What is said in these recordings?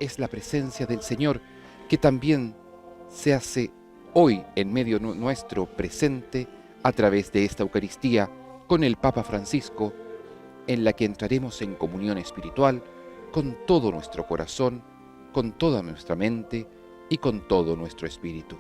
es la presencia del Señor, que también se hace hoy en medio nuestro presente a través de esta Eucaristía con el Papa Francisco, en la que entraremos en comunión espiritual con todo nuestro corazón, con toda nuestra mente y con todo nuestro espíritu.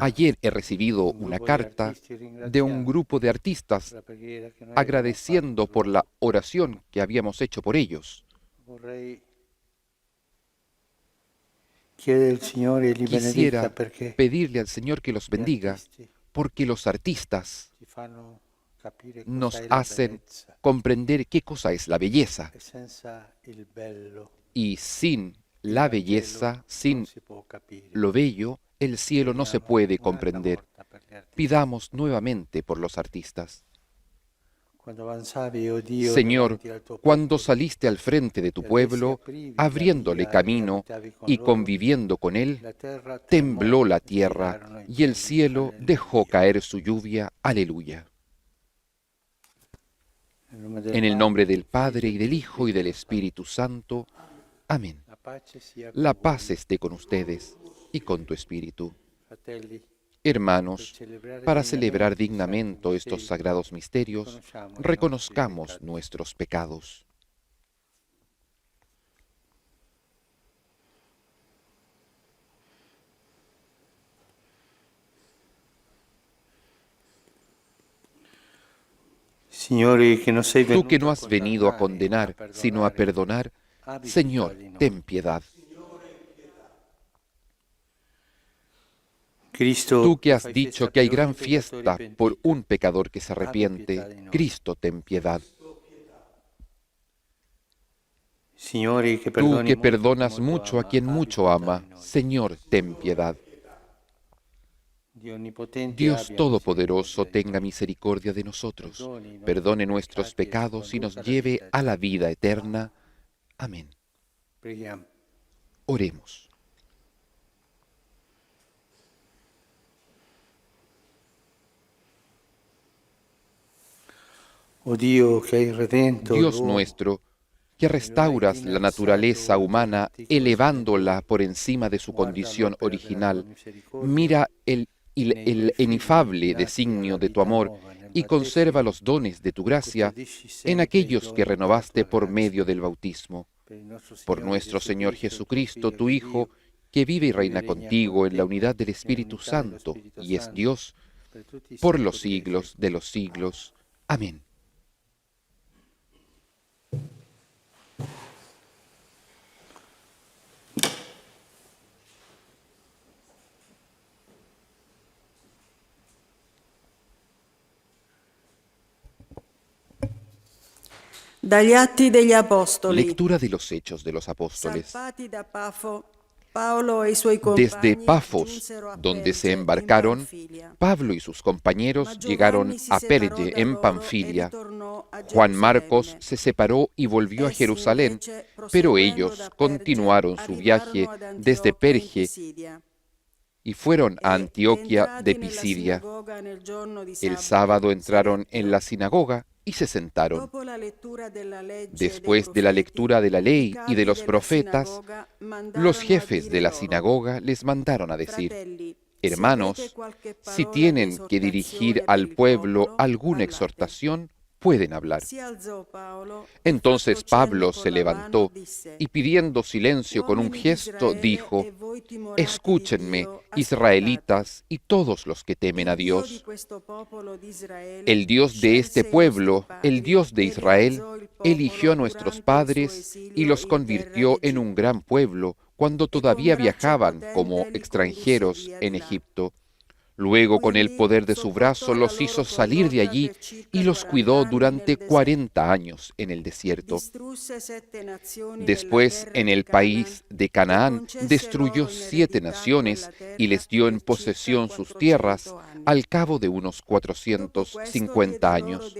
Ayer he recibido una carta de un grupo de artistas agradeciendo por la oración que habíamos hecho por ellos. Quisiera pedirle al Señor que los bendiga, porque los artistas nos hacen comprender qué cosa es la belleza. Y sin la belleza, sin lo bello, el cielo no se puede comprender. Pidamos nuevamente por los artistas. Señor, cuando saliste al frente de tu pueblo, abriéndole camino y conviviendo con él, tembló la tierra y el cielo dejó caer su lluvia. Aleluya. En el nombre del Padre, y del Hijo, y del Espíritu Santo. Amén. La paz esté con ustedes y con tu espíritu. Hermanos, para celebrar dignamente estos sagrados misterios, reconozcamos nuestros pecados. Tú que no has venido a condenar, sino a perdonar, Señor, ten piedad. Tú que has dicho que hay gran fiesta por un pecador que se arrepiente, Cristo, ten piedad. Tú que perdonas mucho a quien mucho ama, Señor, ten piedad. Dios Todopoderoso, tenga misericordia de nosotros, perdone nuestros pecados y nos lleve a la vida eterna. Amén. Oremos. Dios nuestro, que restauras la naturaleza humana elevándola por encima de su condición original, mira el inefable designio de tu amor y conserva los dones de tu gracia en aquellos que renovaste por medio del bautismo. Por nuestro Señor Jesucristo, tu Hijo, que vive y reina contigo en la unidad del Espíritu Santo y es Dios, por los siglos de los siglos. Amén. Dagli Atti degli Apostoli. Lectura de los Hechos de los Apóstoles. Salpati da Pafo, Paolo e i suoi Desde compagni Pafos, giunsero a donde se Perge in embarcaron, Panfilia. Pablo y sus compañeros Ma llegaron Giovanni si a separò Perge da en loro Panfilia. e ritornò a Juan Marcos Gerusalemme. se separó y volvió a Essi Jerusalén, invece, pero proseguendo ellos da Perge, continuaron su viaje arrivarono ad desde Antioquia in Perge Pisidia. y fueron a E Antioquia de entrati nella Pisidia. sinagoga nel giorno di El sabato, sábado entraron en sedettero. la sinagoga y se sentaron. Dopo la lettura della legge e dei Después de la profeti, lectura de la i ley y capi de los della profetas, sinagoga los mandarono a jefes dire de la loro: sinagoga les mandaron a decir: Fratelli, Hermanos, si avete qualche si parola di tienen que dirigir esortazione per al il pueblo popolo, alguna parlate. exhortación, pueden hablar. Si alzò Paolo e Entonces fatto cenno Pablo con se la mano levantó disse: y pidiendo silencio con un Uomini di gesto Israele dijo: e voi timorati di Escúchenme, Dio, ascoltate. israelitas y todos los que temen a Il Dio di Dios. questo popolo di Israele El Dios de este scelse i pueblo, nostri padri el Dios de e Israel, rialzò il eligió a popolo nuestros durante il suo padres y esilio los in terra convirtió en un d'Egitto. gran pueblo cuando E con todavía braccio viajaban potente como li condusse extranjeros via en di là. Egipto. Luego, con el Quindi poder de su brazo, sopportò la los loro hizo salir de condotta allí per y circa los 40 cuidó anni durante nel deserto. 40 años en el desierto. Distrusse 7 nazioni nella Después, terra en di el Canaan país de e Canaán, concesse destruyó loro in 7 eredità naciones quella y terra les dio en per circa posesión sus 400 tierras anni. al cabo de unos 450 años.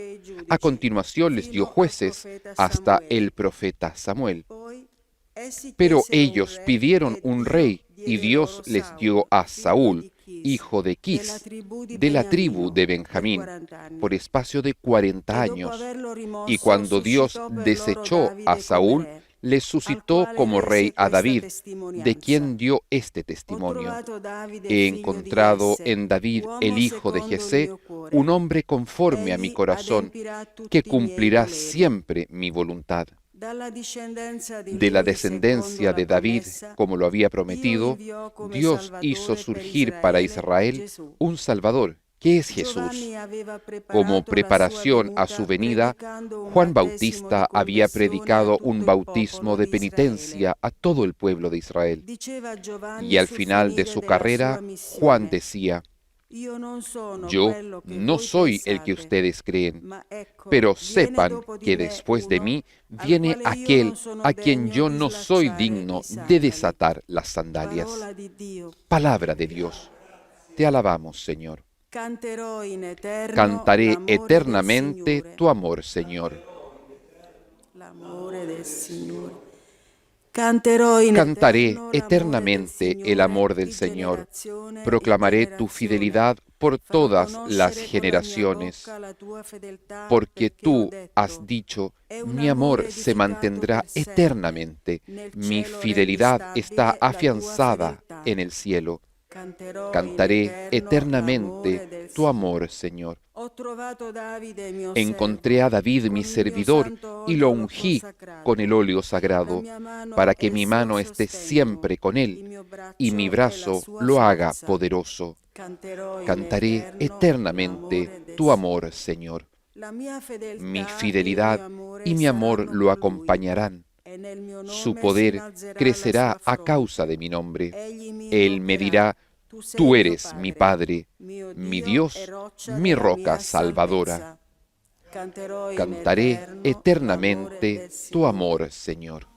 A continuación les dio jueces hasta el profeta Samuel. Pero ellos pidieron un rey y Dios les dio a Saúl, hijo de Quis, de la tribu de Benjamín, por espacio de 40 años. Y cuando Dios desechó a Saúl, le suscitó como rey a David, de quien dio este testimonio. He encontrado en David, el hijo de Jesé, un hombre conforme a mi corazón, que cumplirá siempre mi voluntad. De la descendencia de David, como lo había prometido, Dios hizo surgir para Israel un Salvador, que es Jesús. Como preparación a su venida, Juan Bautista había predicado un bautismo de penitencia a todo el pueblo de Israel. Y al final de su carrera, Juan decía: yo no soy el que ustedes creen, pero sepan que después de mí viene aquel a quien yo no soy digno de desatar las sandalias. Palabra de Dios. Te alabamos, Señor. Cantaré eternamente tu amor, Señor. Cantaré eternamente el amor del Señor. Proclamaré tu fidelidad por todas las generaciones. Porque tú has dicho, mi amor se mantendrá eternamente. Mi fidelidad está afianzada en el cielo. Cantaré eternamente tu amor, Señor. Encontré a David mi servidor y lo ungí con el óleo sagrado, para que mi mano esté siempre con él y mi brazo lo haga poderoso. Cantaré eternamente tu amor, Señor. Mi fidelidad y mi amor lo acompañarán. Su poder crecerá a causa de mi nombre. Él me dirá: tú eres mi Padre, mi Dios, mi roca salvadora. Cantaré eternamente tu amor, Señor.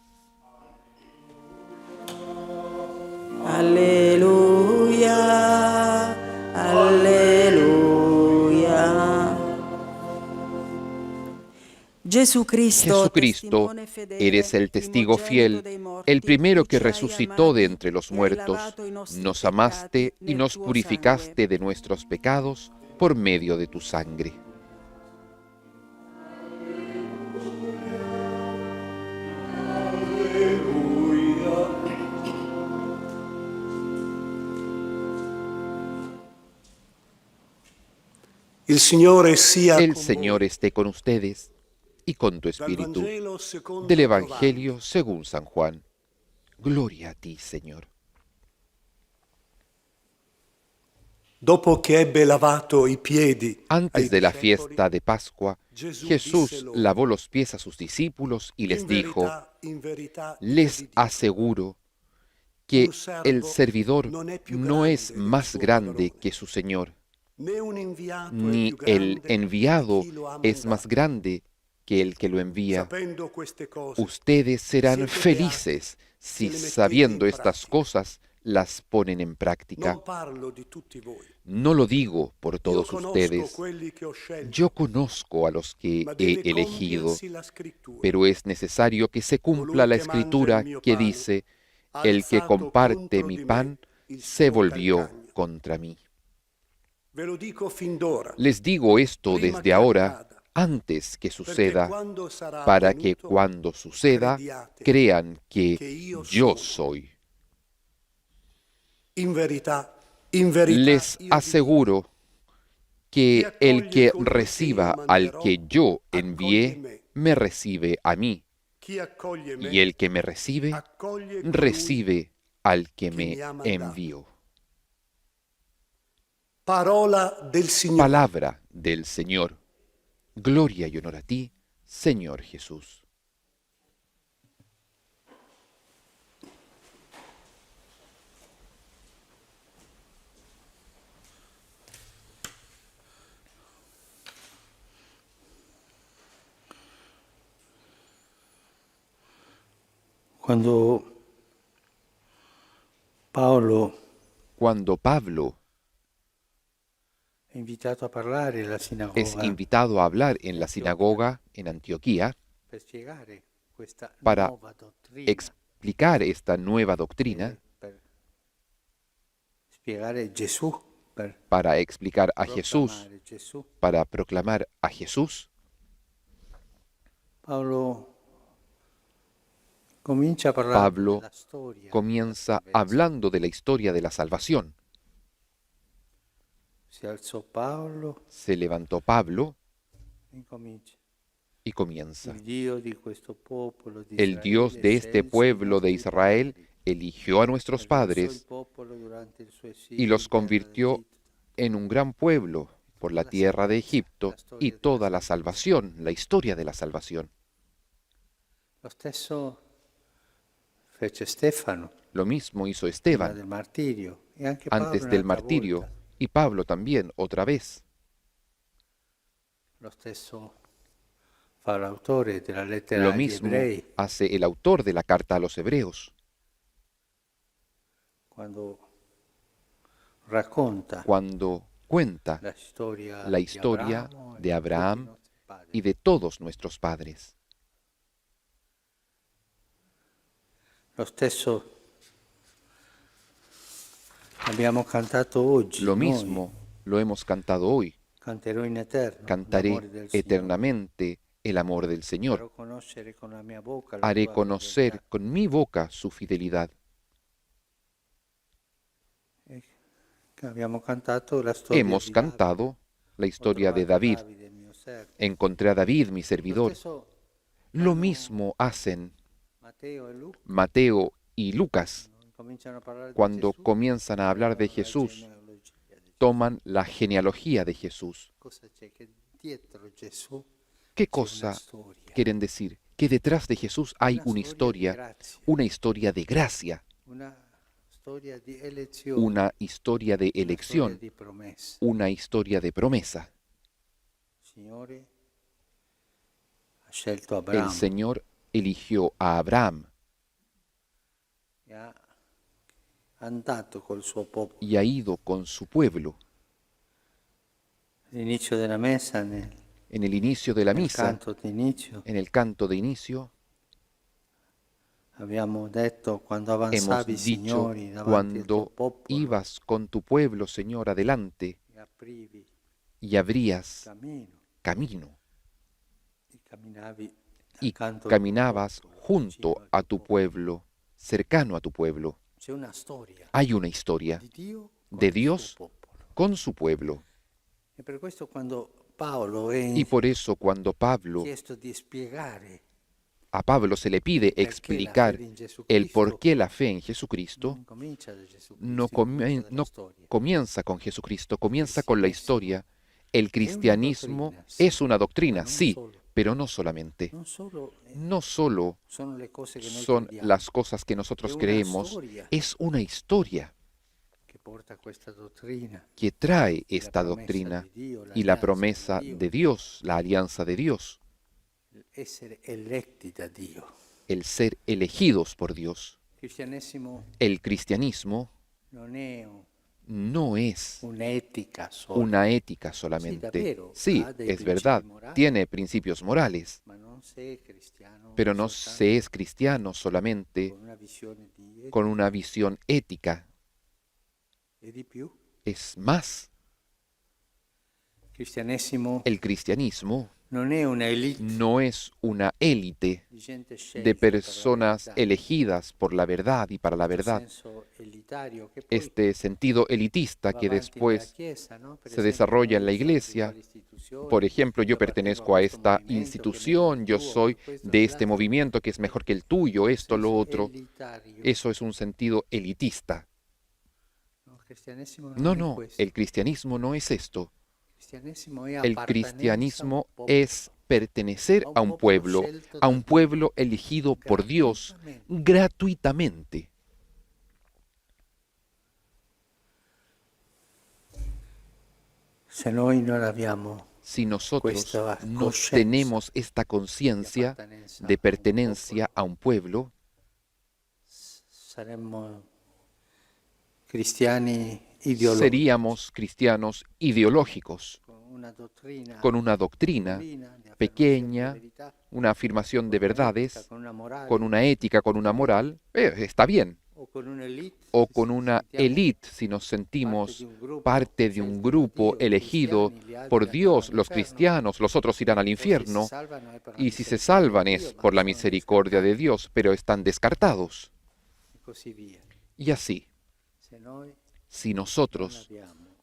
Aleluya, aleluya. Jesucristo, eres el testigo fiel, el primero que resucitó de entre los muertos. Nos amaste y nos purificaste de nuestros pecados por medio de tu sangre. El Señor esté con ustedes y con tu espíritu. Del Evangelio según San Juan. Gloria a ti, Señor. Antes de la fiesta de Pascua, Jesús lavó los pies a sus discípulos y les dijo: les aseguro que el servidor no es más grande que su Señor, ni el enviado es más grande que el que lo envía. Ustedes serán felices si, sabiendo estas cosas, las ponen en práctica. No lo digo por todos ustedes. Yo conozco a los que he elegido, pero es necesario que se cumpla la Escritura que dice: el que comparte mi pan se volvió contra mí. Les digo esto desde ahora, antes que suceda, para que cuando suceda crean que yo soy. Les aseguro que el que reciba al que yo envié, me recibe a mí, y el que me recibe, recibe al que me envió. Palabra del Señor. Gloria y honor a ti, Señor Jesús. Cuando Pablo invitato a parlare alla es sinagoga invitado a hablar en la sinagoga en Antioquía per spiegare questa para nuova dottrina, explicar esta nueva doctrina, per spiegare Gesù, per para explicar a Jesús, proclamare Gesù. para proclamar a Jesús. Paolo comincia parlando Pablo della storia comienza della salvezza. hablando de la historia de la salvación. Si alzò Paolo Se levantó Pablo e incomincia. y comienza. Il Dio di questo popolo di El Dios Israele de este scelse i pueblo de nostri Israel padri, eligió a nuestros organizzò il padres popolo durante il suo y esilio los in terra convirtió d'Egitto. en un gran pueblo por la tierra de Egipto y toda la salvación, la historia de la salvación. Lo stesso fece Stefano Lo mismo hizo prima Esteban del martirio e anche Paolo antes del un'altra martirio volta. y Pablo también otra vez. Lo stesso fa l'autore della lettera Lo agli mismo ebrei hace el autor de la carta a los hebreos quando racconta cuando cuenta la storia la di historia Abramo e de di Abraham tutti i nostri padri. y de todos nuestros padres. Lo stesso abbiamo cantato oggi, Lo noi, mismo lo hemos cantado hoy. canterò in eterno Cantaré l'amore del Signore. eternamente el amor del Señor. Farò conoscere con la mia bocca la Haré tua conocer fedeltà. con mi boca su fidelidad. Abbiamo cantato la storia Hemos di cantado la Davide. Ho historia de trovato David. Davide, mio servo. Encontré a David, mi Lo servidor. stesso Lo mismo hacen Matteo e Luca Mateo y Lucas cominciano a parlare cuando di Gesù, comienzan a hablar de prendono la Jesús. genealogia di Gesù. Toman la genealogía de Jesús. Cosa c'è? Che dietro Gesù ¿Qué c'è una cosa storia, quieren decir? Que detrás de Jesús hay una di historia de gracia, una storia di elezione, una historia de una storia elección, di promessa. una historia de promesa. Il Signore ha scelto El Abramo Señor eligió a Abraham e ha andato col suo popolo. y ha ido con su pueblo. All'inizio della messa, En el inicio de la nel misa, canto d'inizio, en el canto de inicio, abbiamo detto quando hemos avanzavi, dicho, Signori, davanti al tuo cuando popolo ibas con tu pueblo, Señor, adelante, e aprivi y abrías cammino camino, e camminavi y accanto al tuo caminabas popolo, junto vicino al a tuo tu pueblo, cercano a tu pueblo. C'è una storia Hay una historia di Dio con de il suo Dios popolo. con su pueblo. E per questo quando Paolo è Y por eso cuando chiesto di spiegare a Pablo se le pide perché la explicar fede in Gesù el Cristo por qué la fe en non Jesucristo, incomincia da Gesù no, Cristo, incomincia dalla no storia. comienza con Jesucristo, comienza con la historia. El cristianismo dottrina, sí, es una doctrina, ma non sí, solo. pero no solamente. Non solo No solo sono le cose che noi son crediamo, las cosas que nosotros Es una creemos, historia. es una historia che porta questa dottrina que trae y la esta promesa doctrina di Dio, y la l'alleanza promesa di Dio, de Dios, la alianza de Dios, essere eletti da Dio. el ser elegidos por Dios. Il cristianesimo El cristianismo non è no es un'etica sola, una ética solamente. davvero, Sí, ha dei es principi verdad, morali, tiene principios morales, ma non sei cristiano pero no soltanto se es cristiano solamente con una visione di etica con una visión ética. e di più. Es más, Il cristianesimo el cristianismo non è una elite no es una élite di gente scelta de per la personas verità, elegidas por la verdad y para la questo verdad. senso elitario che poi Este sentido elitista va que avanti después nella Chiesa, no? Per se esempio, desarrolla en la noi siamo di iglesia. quale istituzione, Por ejemplo, yo appartengo pertenezco a questo esta movimento che è meglio institución, del yo tuo, soy questo de e este l'altro. movimiento que es mejor que el tuyo, Un esto, lo senso otro. elitario. Eso es un sentido elitista. No, il cristianesimo non No, è no, questo. el cristianismo no es esto. Il cristianesimo è El appartenenza cristianismo a un popolo, es pertenecer a un pueblo scelto da Dio elegido por Dios gratuitamente. gratuitamente. Se noi non abbiamo Si nosotros Questa no coscienza tenemos esta di conciencia appartenenza de a un pertenencia a un pueblo, saremmo cristiani seríamos cristianos ideológicos, con una doctrina pequeña, una afirmación de verdades, con una ética, con una moral, está bien. O con una élite, si nos sentimos parte de un grupo elegido por Dios, los cristianos, los otros irán al infierno, y si se salvan es por la misericordia de Dios, pero están descartados. Y así, si nosotros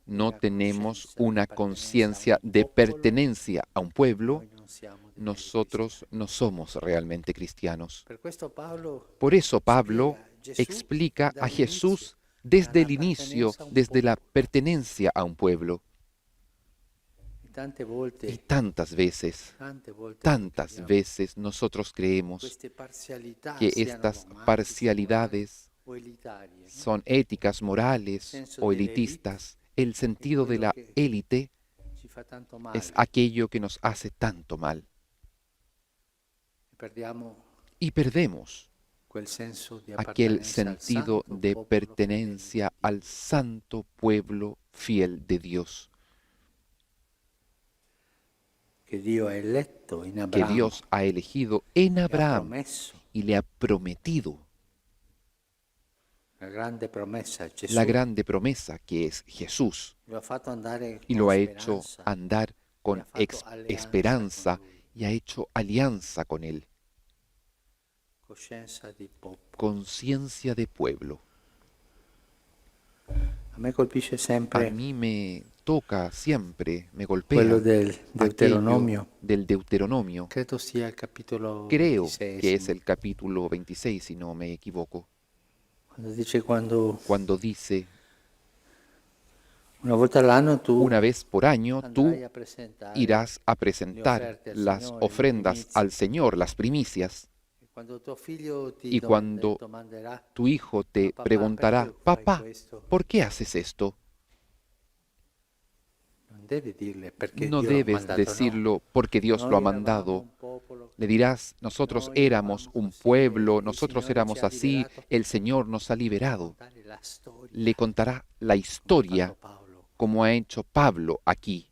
no tenemos una conciencia de pertenencia a un pueblo, nosotros no somos realmente cristianos. Por eso Pablo explica a Jesús desde el inicio, desde la pertenencia a un pueblo. Y tantas veces nosotros creemos que estas parcialidades son éticas, morales o elitistas. El sentido de la élite es aquello que nos hace tanto mal. Y perdemos aquel sentido de pertenencia al santo pueblo fiel de Dios, que Dios ha elegido en Abraham y le ha prometido la grande promesa que es Jesús, y lo ha hecho andar con esperanza y ha hecho alianza con Él. Conciencia de pueblo. A mí me toca siempre, me golpea del Deuteronomio. Del Deuteronomio. Creo que es el capítulo 26, si no me equivoco. Cuando dice, una vez por año tú irás a presentar las ofrendas al Señor, las primicias. Y cuando tu hijo te preguntará, papá, ¿por qué haces esto? No debes decirlo porque Dios lo ha mandado. Le dirás, nosotros éramos un pueblo, nosotros éramos así, el Señor nos ha liberado. Le contará la historia como ha hecho Pablo aquí.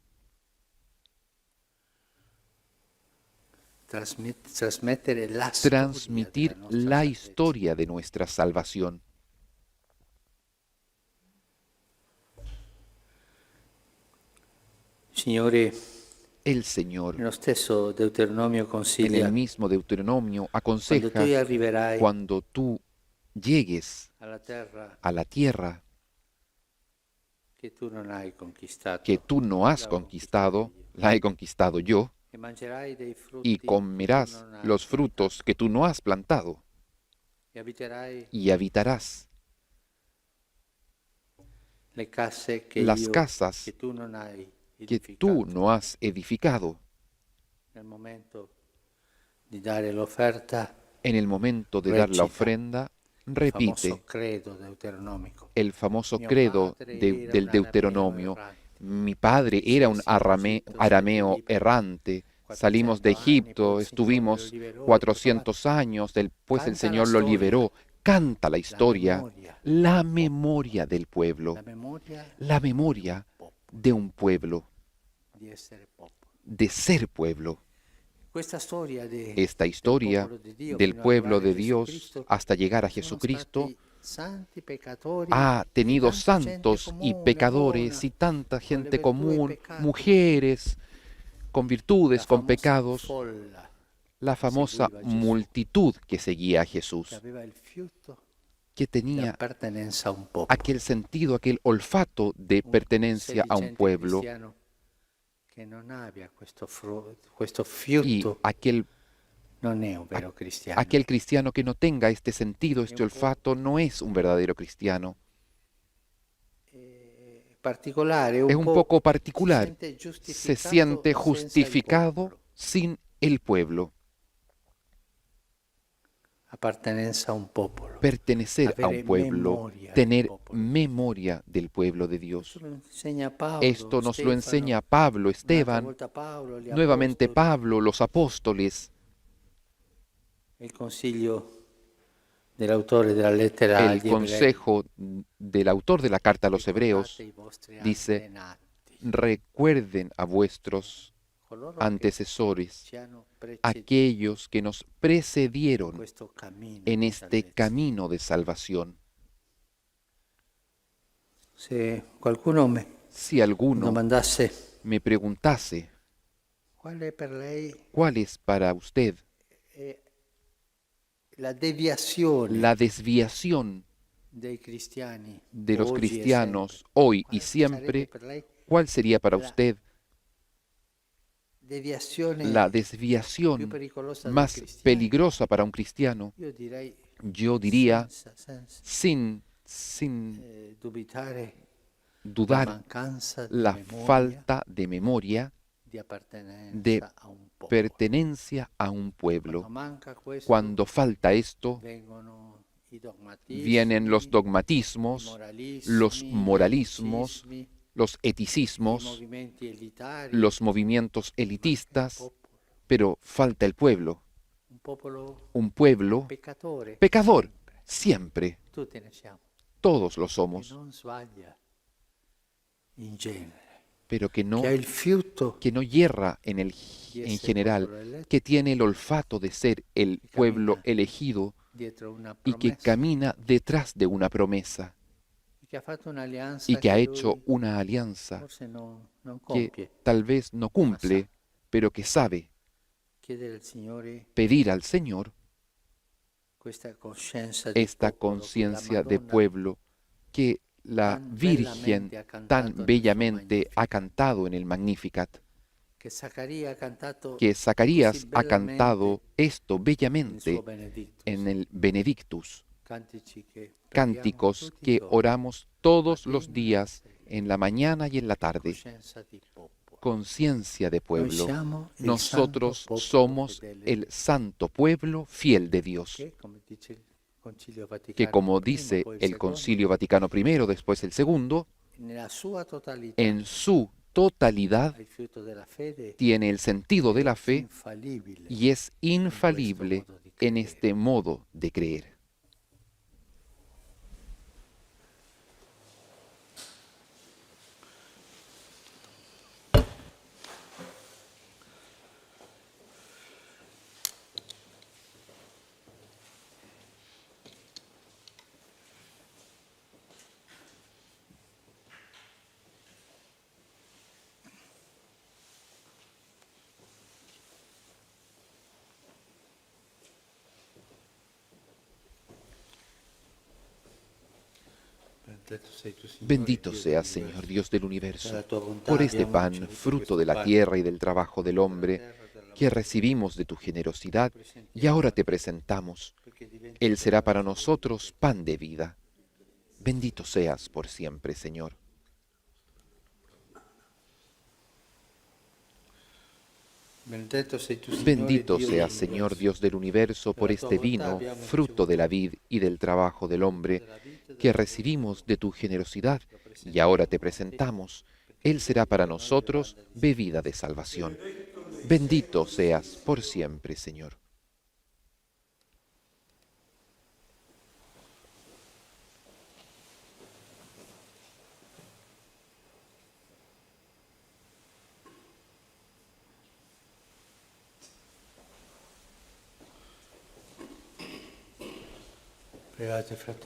Transmitir la historia de nuestra salvación. El Señor, en el mismo Deuteronomio, aconseja, cuando tú llegues a la tierra que tú no has conquistado, la he conquistado yo, y comerás los frutos que tú no has plantado, y habitarás las casas que tú no has edificado. En el momento de dar la ofrenda, repite el famoso credo del Deuteronomio. Mi padre era un arameo errante. Salimos de Egipto, estuvimos 400 años, después el Señor lo liberó. Canta la historia, la memoria del pueblo, la memoria de un pueblo, de ser pueblo. Esta historia del pueblo de Dios hasta llegar a Jesucristo ha tenido santos y pecadores y tanta gente común, mujeres con virtudes, con pecados, la famosa multitud que seguía a Jesús, que tenía aquel sentido, aquel olfato de pertenencia a un pueblo, y aquel cristiano que no tenga este sentido, este olfato, no es un verdadero cristiano. Es un poco particular, se siente justificado sin el pueblo. Pertenecer a un pueblo, tener memoria del pueblo de Dios. Esto nos lo enseña Pablo, Esteban, nuevamente Pablo, los apóstoles. dell'autore della lettera El agli Ebrei. consejo del autor de la carta a los Hebreos Ricordate i vostri dice, antenati, recuerden a vuestros coloro che antecesores, ci hanno preceduto aquellos que nos in precedieron questo cammino en di este salvezza. camino de salvación. Se qualcuno mi Si alguno domandasse me preguntase, quale per lei ¿cuál es para usted è la deviazione la desviación dei cristiani de los oggi e cristianos sempre, hoy y quale sarebbe siempre? per lei ¿Cuál sería para la usted deviazione la più desviación pericolosa del más cristiano? peligrosa para un cristiano? Io direi Yo diría, senza sin dubitare la dudar, mancanza di la memoria falta de memoria di appartenenza de a un popolo. pertenencia a un Quando pueblo. manca questo, Cuando falta esto, vengono i dogmatismi, vienen los i dogmatismos, moralismi, los gli moralismos, eticismi, los i eticismos, movimenti elitari, los movimientos manca il elitistas, popolo. pero falta el pueblo. Un pueblo Un pueblo peccatore, pecador, sempre. siempre. Tutti ne siamo. Todos lo Che somos, non sbaglia in genere, pero che ha il fiuto que no yerra di en essere general, popolo eletto que tiene el olfato de ser el Que pueblo camina elegido dietro una y que promessa camina detrás de una promesa e che ha fatto un'alleanza y que ha che hecho lui una alianza forse non que compie. tal vez no cumple, pero que sabe Chiedere al Signore pedir al Señor questa coscienza di esta popolo che la conciencia de Madonna pueblo que la tan Virgen bellamente ha cantato tan nel suo bellamente ha Magnificat, cantado en el Magnificat, che Zaccaria ha cantato que Zacarías così ha cantado bellamente esto nel bellamente suo Benedictus. en el Benedictus, Cantici che preghiamo cánticos tutti i que giorni, oramos todos los mattina e días, sera. en la mañana y en la tarde. Coscienza di popolo. Conciencia de Noi pueblo. siamo il Nosotros santo popolo somos fedele el santo pueblo fiel de Dios, che, come dice il Concilio que Vaticano como I, dice poi il el secondo, Concilio Vaticano I, después el segundo, nella sua totalità en su totalidad il frutto della fede tiene el sentido de la fe infalibile y es infalible en este modo de creer. Bendito seas, Señor Dios del universo, por este pan, fruto de la tierra y del trabajo del hombre, que recibimos de tu generosidad y ahora te presentamos. Él será para nosotros pan de vida. Bendito seas por siempre, Señor. Bendito seas, Señor Dios del universo, por este vino, fruto de la vid y del trabajo del hombre, que recibimos de tu generosidad y ahora te presentamos. Él será para nosotros bebida de salvación. Bendito seas por siempre, Señor.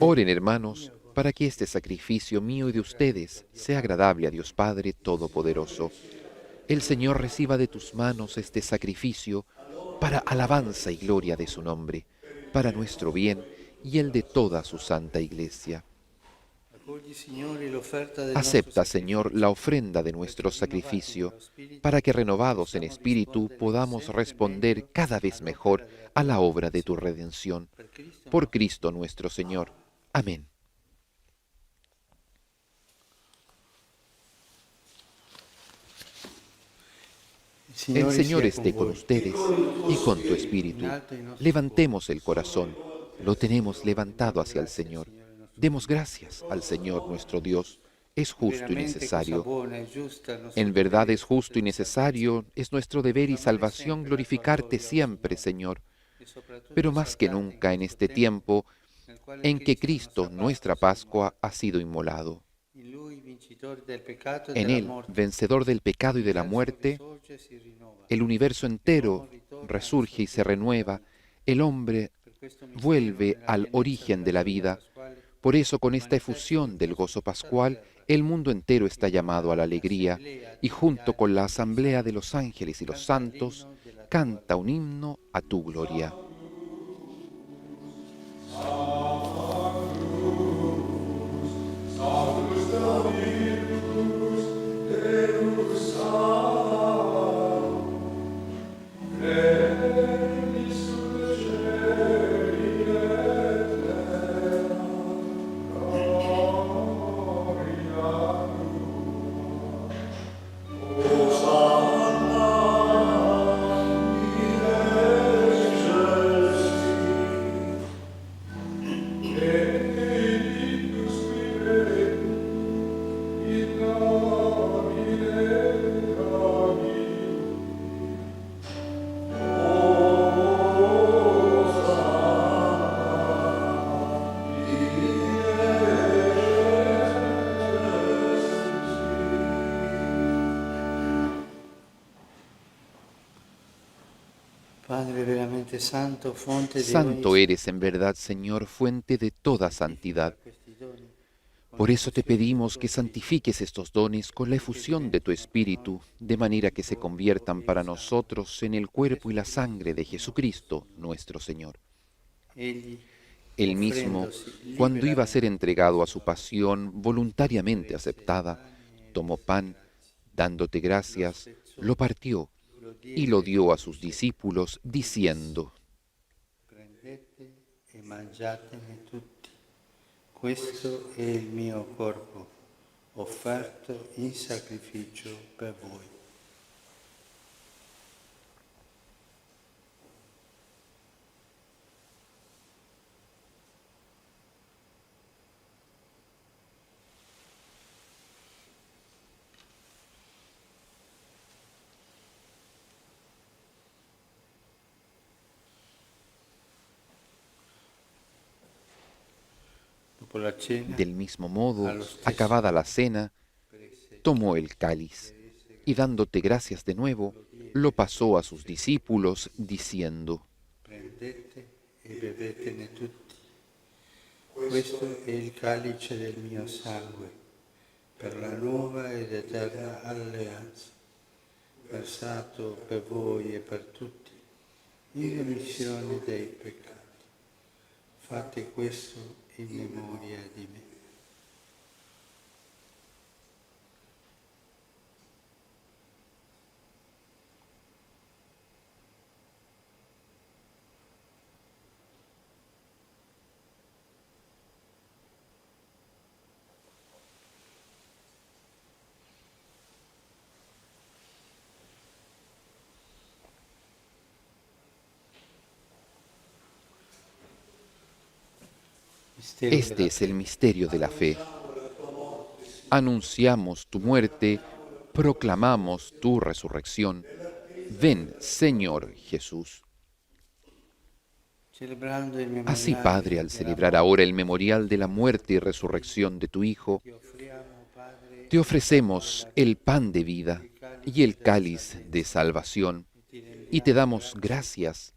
Oren, hermanos, para que este sacrificio mío y de ustedes sea agradable a Dios Padre Todopoderoso. El Señor reciba de tus manos este sacrificio para alabanza y gloria de su nombre, para nuestro bien y el de toda su santa Iglesia. Acepta, Señor, la ofrenda de nuestro sacrificio, para que renovados en espíritu podamos responder cada vez mejor a la obra de tu redención. Por Cristo nuestro Señor. Amén. El Señor esté con ustedes y con tu espíritu. Levantemos el corazón. Lo tenemos levantado hacia el Señor. Demos gracias al Señor nuestro Dios. Es justo y necesario. En verdad es justo y necesario, es nuestro deber y salvación glorificarte siempre, Señor. Pero más que nunca en este tiempo, en que Cristo, nuestra Pascua, ha sido inmolado. En Él, vencedor del pecado y de la muerte, el universo entero resurge y se renueva, el hombre vuelve al origen de la vida. Por eso, con esta efusión del gozo pascual, el mundo entero está llamado a la alegría y junto con la asamblea de los ángeles y los santos, canta un himno a tu gloria. Santo eres en verdad, Señor, fuente de toda santidad. Por eso te pedimos que santifiques estos dones con la efusión de tu Espíritu, de manera que se conviertan para nosotros en el cuerpo y la sangre de Jesucristo, nuestro Señor. Él mismo, cuando iba a ser entregado a su pasión voluntariamente aceptada, tomó pan, dándote gracias, lo partió y lo dio a sus discípulos, diciendo: Prendete e mangiatene tutti. Questo è il mio corpo, offerto in sacrificio per voi. Del mismo modo, acabada la cena, tomó el cáliz y dándote gracias de nuevo, lo pasó a sus discípulos, diciendo: Prendete e bevetene tutti. Questo è il calice del mio sangue, per la nuova ed eterna alleanza, versato per voi e per tutti, in remissione dei peccati. Fate questo in memoria di me. Este es el misterio de la fe. Anunciamos tu muerte, proclamamos tu resurrección. Ven, Señor Jesús. Así, Padre, al celebrar ahora el memorial de la muerte y resurrección de tu Hijo, te ofrecemos el pan de vida y el cáliz de salvación, y te damos gracias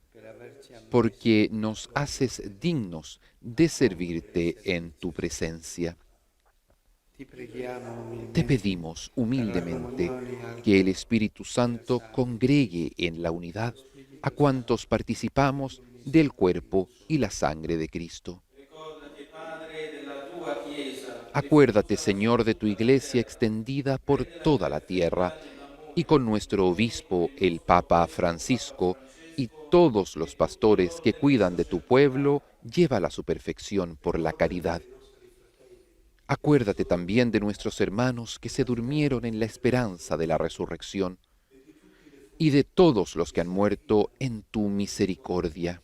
porque nos haces dignos de servirte en tu presencia. Te pedimos humildemente que el Espíritu Santo congregue en la unidad a cuantos participamos del cuerpo y la sangre de Cristo. Acuérdate, Señor, de tu Iglesia extendida por toda la tierra y con nuestro obispo, el Papa Francisco, y todos los pastores que cuidan de tu pueblo, llévala a su perfección por la caridad. Acuérdate también de nuestros hermanos que se durmieron en la esperanza de la resurrección y de todos los que han muerto en tu misericordia.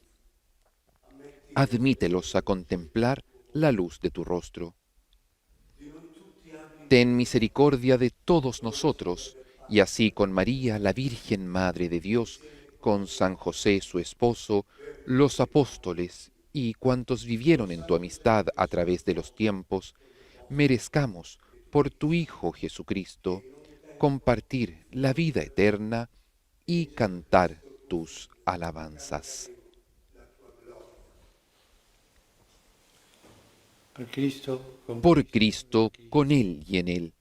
Admítelos a contemplar la luz de tu rostro. Ten misericordia de todos nosotros, y así con María, la Virgen Madre de Dios, con San José, su esposo, los apóstoles y cuantos vivieron en tu amistad a través de los tiempos, merezcamos, por tu Hijo Jesucristo, compartir la vida eterna y cantar tus alabanzas. Por Cristo, con Él y en Él,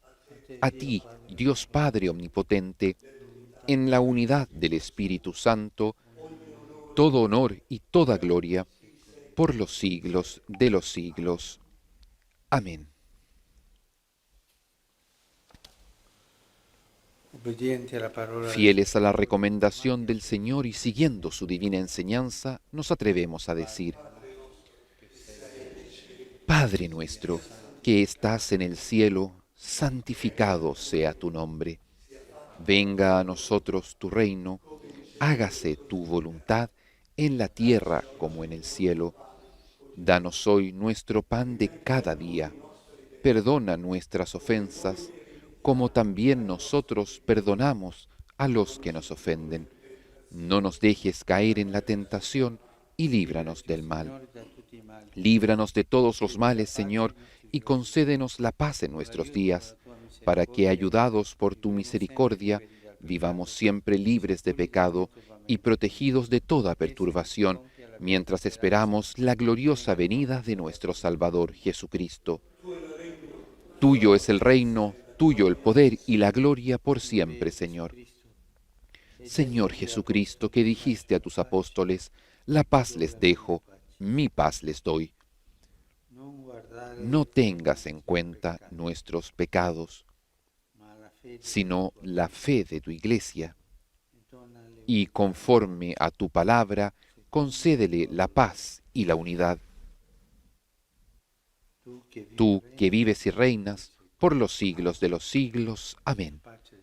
a ti, Dios Padre Omnipotente, en la unidad del Espíritu Santo, todo honor y toda gloria, por los siglos de los siglos. Amén. Fieles a la recomendación del Señor y siguiendo su divina enseñanza, nos atrevemos a decir: Padre nuestro, que estás en el cielo, santificado sea tu nombre. Venga a nosotros tu reino, hágase tu voluntad en la tierra como en el cielo. Danos hoy nuestro pan de cada día. Perdona nuestras ofensas, como también nosotros perdonamos a los que nos ofenden. No nos dejes caer en la tentación y líbranos del mal. Líbranos de todos los males, Señor, y concédenos la paz en nuestros días, para que, ayudados por tu misericordia, vivamos siempre libres de pecado y protegidos de toda perturbación, mientras esperamos la gloriosa venida de nuestro Salvador Jesucristo. Tuyo es el reino, tuyo el poder y la gloria por siempre, Señor. Señor Jesucristo, que dijiste a tus apóstoles: la paz les dejo, mi paz les doy. No tengas en cuenta nuestros pecados, sino la fe de tu Iglesia, y conforme a tu palabra, concédele la paz y la unidad. Tú que vives y reinas por los siglos de los siglos. Amén.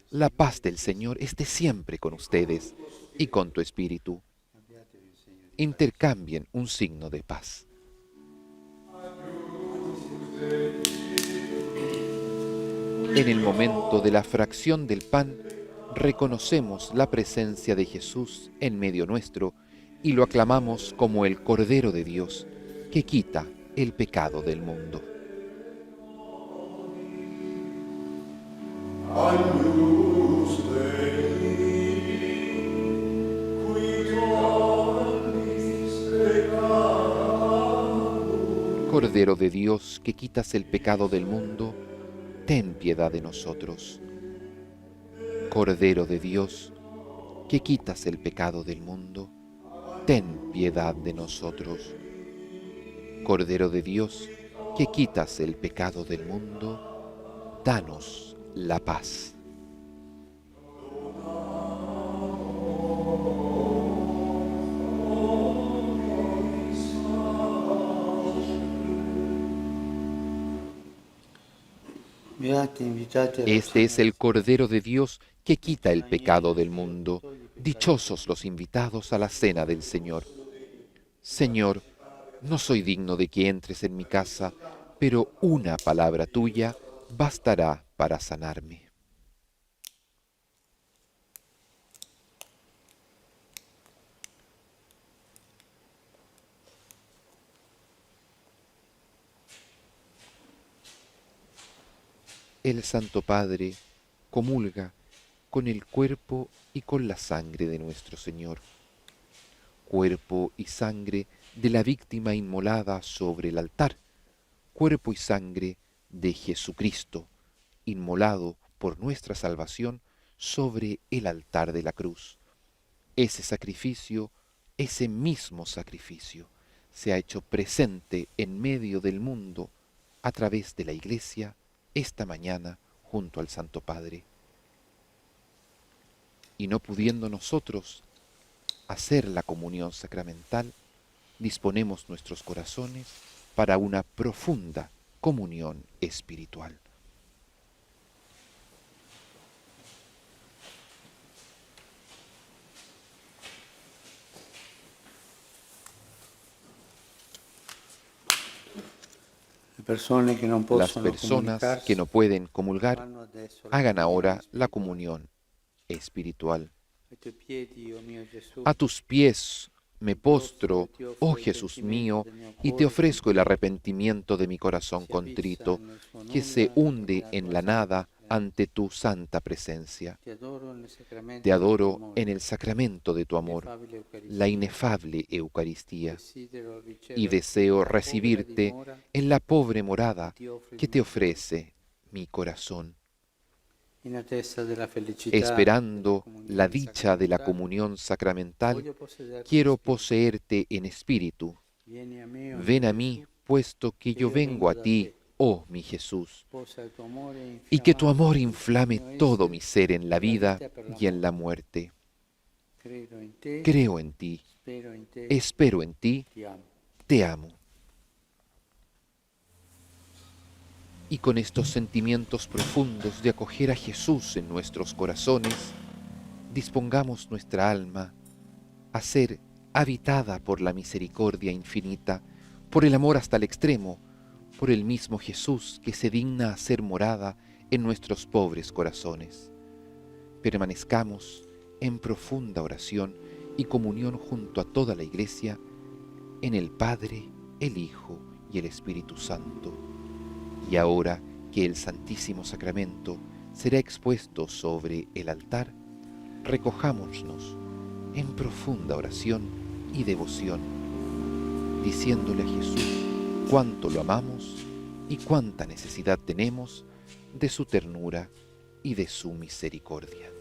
La paz del Señor esté siempre con ustedes y con tu espíritu. Intercambien un signo de paz. En el momento de la fracción del pan, reconocemos la presencia de Jesús en medio nuestro y lo aclamamos como el Cordero de Dios, que quita el pecado del mundo. Cordero de Dios, que quitas el pecado del mundo, ten piedad de nosotros. Cordero de Dios, que quitas el pecado del mundo, ten piedad de nosotros. Cordero de Dios, que quitas el pecado del mundo, danos la paz. Este es el Cordero de Dios que quita el pecado del mundo. Dichosos los invitados a la cena del Señor. Señor, no soy digno de que entres en mi casa, pero una palabra tuya bastará para sanarme. El Santo Padre comulga con el cuerpo y con la sangre de nuestro Señor. Cuerpo y sangre de la víctima inmolada sobre el altar. Cuerpo y sangre de Jesucristo, inmolado por nuestra salvación sobre el altar de la cruz. Ese sacrificio, ese mismo sacrificio, se ha hecho presente en medio del mundo a través de la Iglesia esta mañana junto al Santo Padre. Y no pudiendo nosotros hacer la comunión sacramental, disponemos nuestros corazones para una profunda comunión espiritual. Las personas que no pueden comulgar, hagan ahora la comunión espiritual. A tus pies, Me postro, oh Jesús mío, y te ofrezco el arrepentimiento de mi corazón contrito, que se hunde en la nada ante tu santa presencia. Te adoro en el sacramento de tu amor, la inefable Eucaristía, y deseo recibirte en la pobre morada que te ofrece mi corazón. Esperando la dicha de la comunión sacramental, quiero poseerte en espíritu. Ven a mí, puesto que yo vengo a ti, oh mi Jesús, y que tu amor inflame todo mi ser en la vida y en la muerte. Creo en ti, espero en ti, te amo. Y con estos sentimientos profundos de acoger a Jesús en nuestros corazones, dispongamos nuestra alma a ser habitada por la misericordia infinita, por el amor hasta el extremo, por el mismo Jesús que se digna a ser morada en nuestros pobres corazones. Permanezcamos en profunda oración y comunión junto a toda la Iglesia, en el Padre, el Hijo y el Espíritu Santo. Y ahora que el Santísimo Sacramento será expuesto sobre el altar, recojámonos en profunda oración y devoción, diciéndole a Jesús cuánto lo amamos y cuánta necesidad tenemos de su ternura y de su misericordia.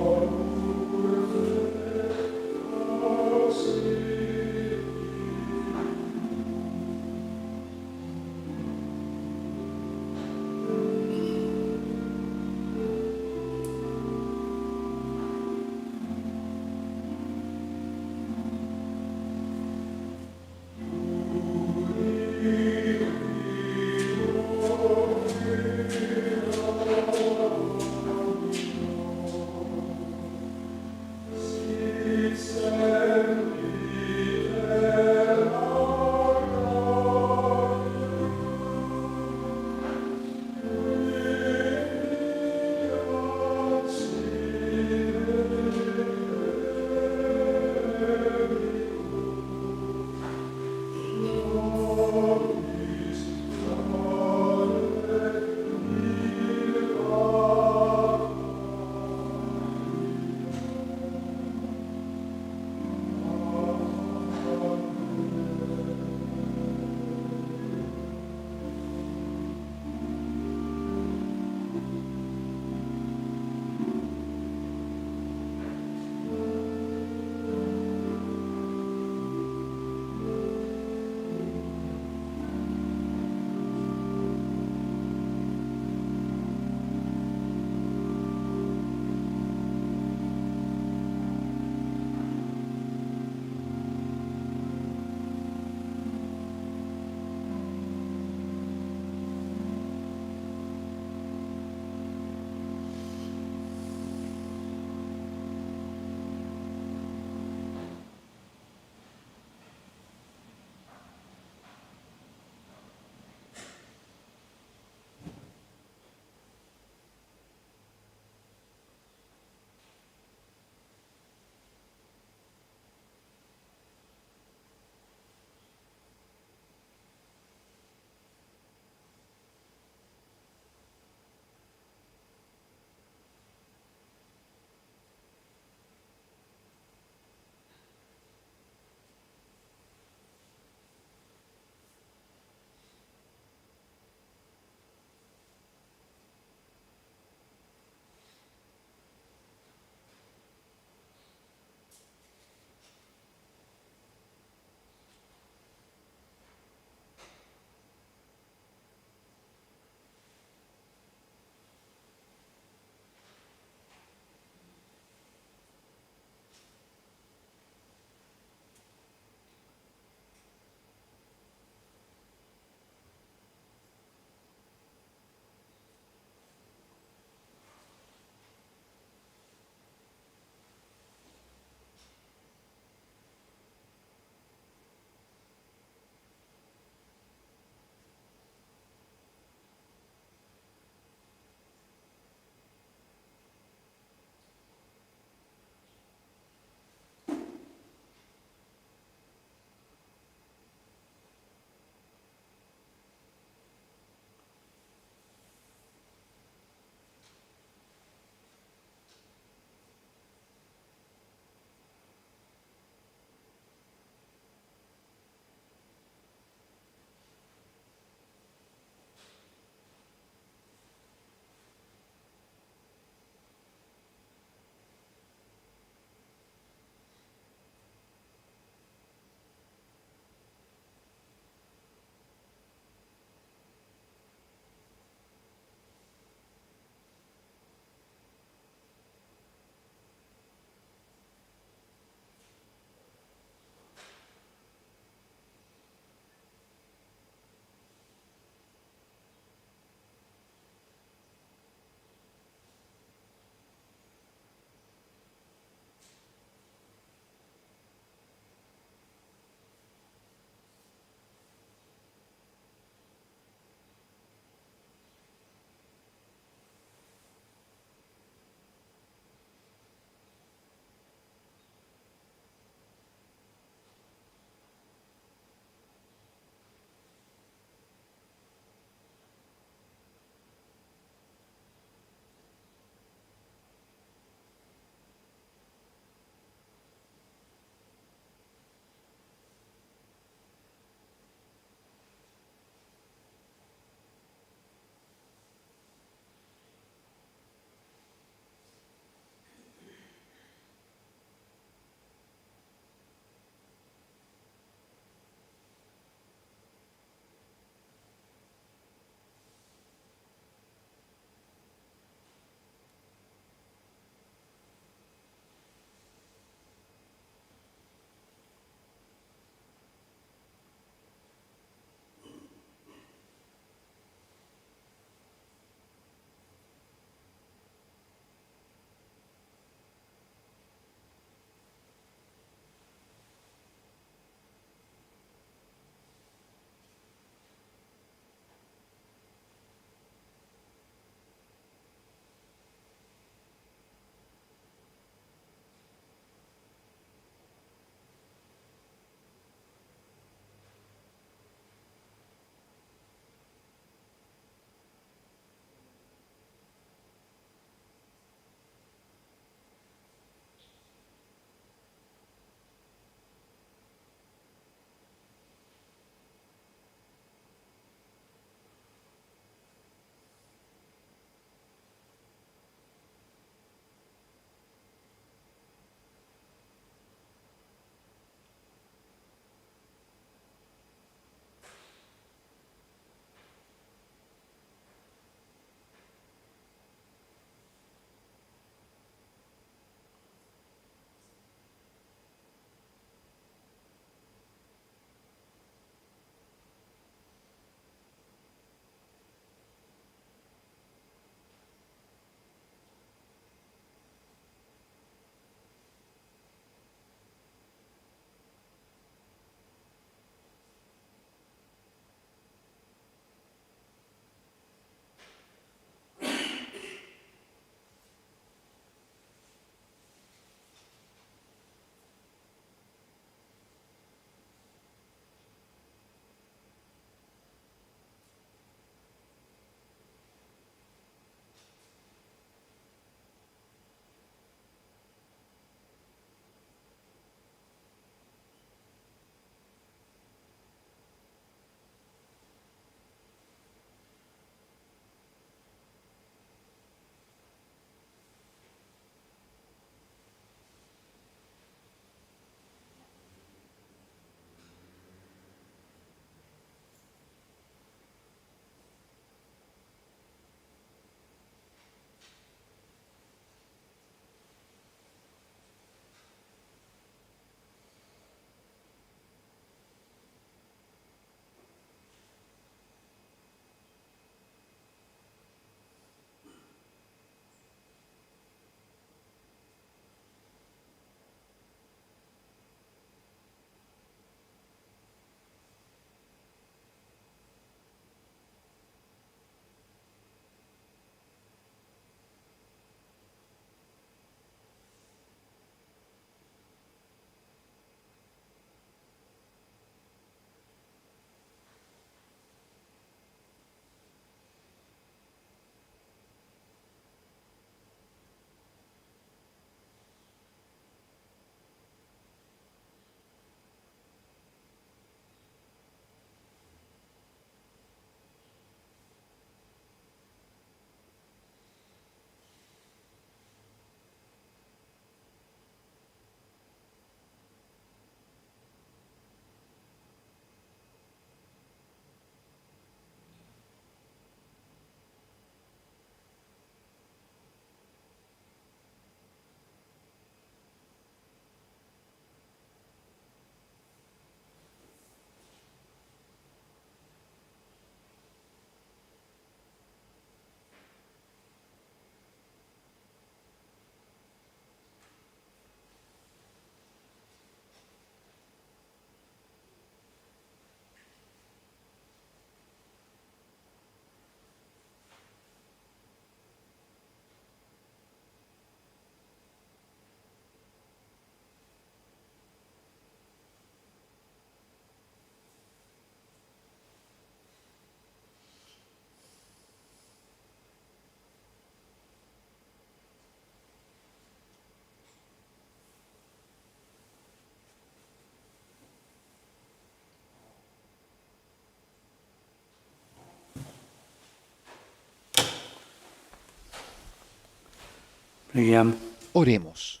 Preghiamo. Oremos.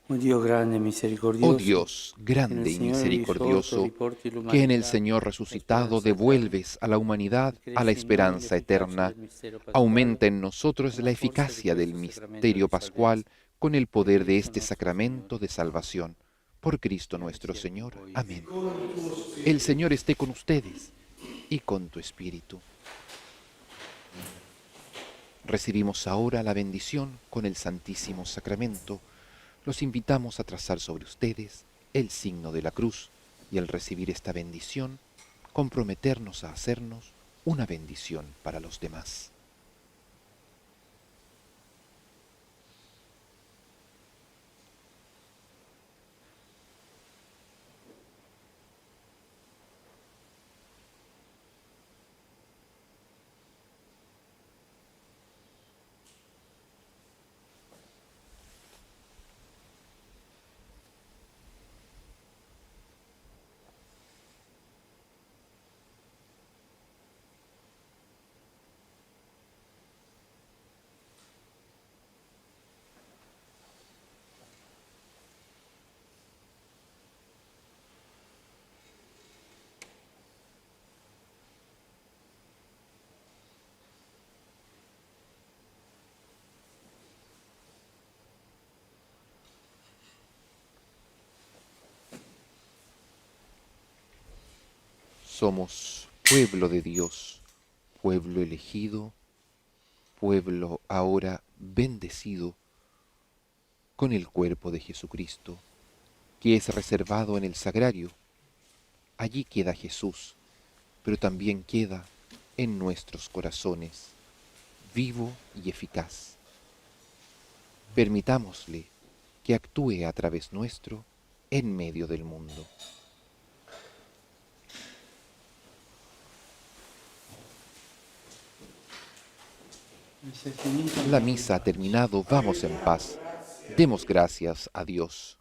Oh Dio grande e misericordioso, Oh Dios, grande y Señor misericordioso, risorto riporti que en el l'umanità Señor resucitado alla speranza devuelves a la humanidad a la cresce in noi esperanza l'efficacia eterna, del mistero pasquale, aumenta en nosotros con la la forza di eficacia del questo sacramento misterio di pascual salvezza. con el poder de Cristo este nostro sacramento Signore. de salvación. Por Cristo Signore nuestro sia con Señor. voi. Amén. El Señor esté con ustedes y con tu espíritu. Recibimos ahora la bendición con el Santísimo Sacramento. Los invitamos a trazar sobre ustedes el signo de la cruz y al recibir esta bendición, comprometernos a hacernos una bendición para los demás. Somos pueblo de Dios, pueblo elegido, pueblo ahora bendecido con el cuerpo de Jesucristo, que es reservado en el sagrario. Allí queda Jesús, pero también queda en nuestros corazones, vivo y eficaz. Permitámosle que actúe a través nuestro en medio del mundo. La misa ha terminado, vamos en paz. Demos gracias a Dios.